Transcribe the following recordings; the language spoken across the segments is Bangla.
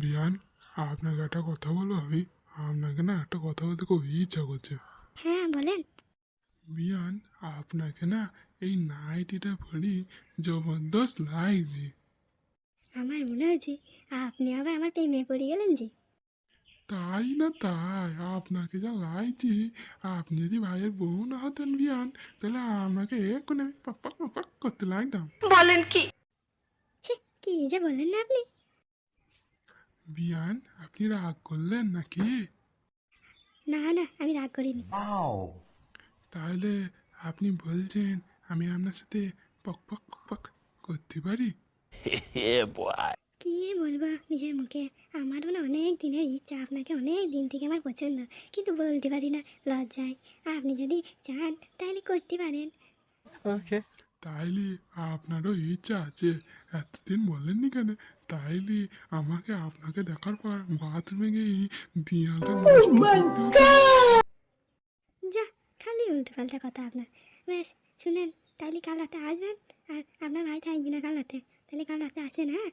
বিয়ান, আপনাকে একটা কথা বলবো আমি? আপনাকে না একটা কথা বলতে খুব ইচ্ছা করছে। হ্যাঁ বলেন। বিয়ান, আপনাকে না এই নাইটিটা পরি জবরদস্ত লাগছে। আমার মনে হচ্ছে আপনি আবার আমার প্রেমে পড়ে গেলেন যে। তাই না তাই, আপনাকে যা লাগছে, আপনি যদি ভাইয়ের বউ না হতেন বিয়ান, তাহলে আমাকে এক্ষুনি আমি পাক পাক পাক পাক করতে লাগতাম। ছি, কি যে বলেন না আপনি। বিয়ান, আপনি রাগ করলেন নাকি? না না, আমি রাগ করিনি। তাহলে আপনি বলছেন আমি আপনার সাথে পক পক পক পক করতে পারি? কি বলবো নিজের মুখে। আমারও না অনেক দিনের ইচ্ছা, আপনাকে অনেক দিন থেকে আমার পছন্দ, কিন্তু বলতে পারি না লজ্জায়। আপনি যদি চান তাহলে করতে পারেন। তাইলে আপনারও ইচ্ছা আছে, এতদিন বলেননি কেন? তাইলে আমাকে আপনাকে দেখার পর বাথরুমে গিয়ে দেয়ালটা নষ্ট করতে হতো না। যা, খালি উল্টো পাল্টা কথা আপনার। বেশ, শুনেন, তাহলে কাল রাতে আসবেন। আর আপনার ভাই থাকবে না কাল রাতে, তাহলে কাল রাতে আসেন। হ্যাঁ,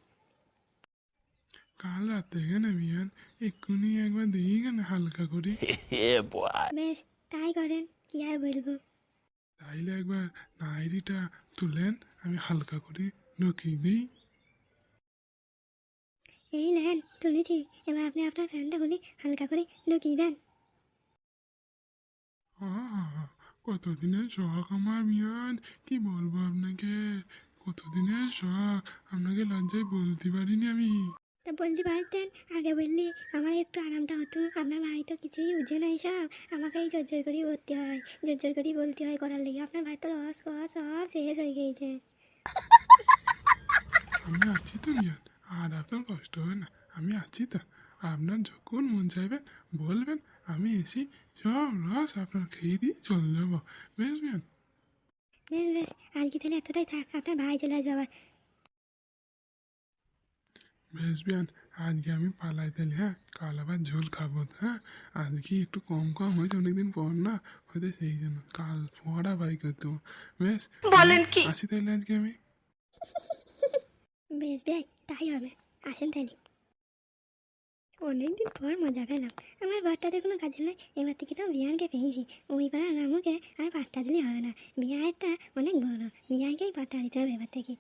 কাল রাতে কেন বিয়ান? এক্ষুনি একবার দিয়ে কেন হালকা করে? বেশ, তাই করেন, কি আর বলবো। তাইলে একবার নাইটিটা তুলেন, আমি হালকা করে ঢুকিয়ে দিই। এই নেন, তুলেছি। এবার আপনি আপনার ফ্যানটা খুলে হালকা করে ঢুকিয়ে দেন। আহা, কতদিনের শখ আমার মিয়ান, কি বলবো আপনাকে? কতদিনের শখ, আপনাকে লজ্জায় বলতে পারিনি আমি। তা বলতে পারতেন, আগে বললে আমার একটু আরামটা হতো। আপনার ভাই তো কিছুই বুঝে না এইসব, আমাকেই জোর জোর করে করতে হয়, জোর জোর করে বলতে হয় করার লেগে। আপনার ভাই তো রস কস সব শেষ হয়ে গিয়েছে। আমি আছি তো বিয়ান, আর আপনার কষ্ট হবে না, আমি আছি তো। আপনার যখন মন চাইবেন বলবেন, আমি এসি সব রস আপনার খেয়ে দিয়ে চলে যাবো। বেশ বিয়ান? বেশ বেশ, আজকে তাহলে এতটাই থাক, আপনার ভাই চলে আসবে আবার। বেশ বিয়ান, আজকে আমি পালাই তাহলে, হ্যাঁ? কাল আবার ঝোল খাবো তো, হ্যাঁ? আজকে একটু কম কম হয়েছে, অনেকদিন পর না হয়তো, সেই জন্য কাল ফোড়া বাই করতে হবে। বেশ বিয়ান, আসি তাহলে আজকে আমি। বেশ ভাই, তাই হবে। আসেন তাহলে। অনেকদিন পর মজা পেলাম। আমার বরটাতে কোনো কাজে নয়, এবার থেকে তো বিয়ানকে পেয়েছি। ওই পাড়ার রামুকে আর পাত্তা দিলে হবে না। বিয়ারটা অনেক বড়, বিয়ানকেই পাত্তা দিতে হবে এবার থেকে।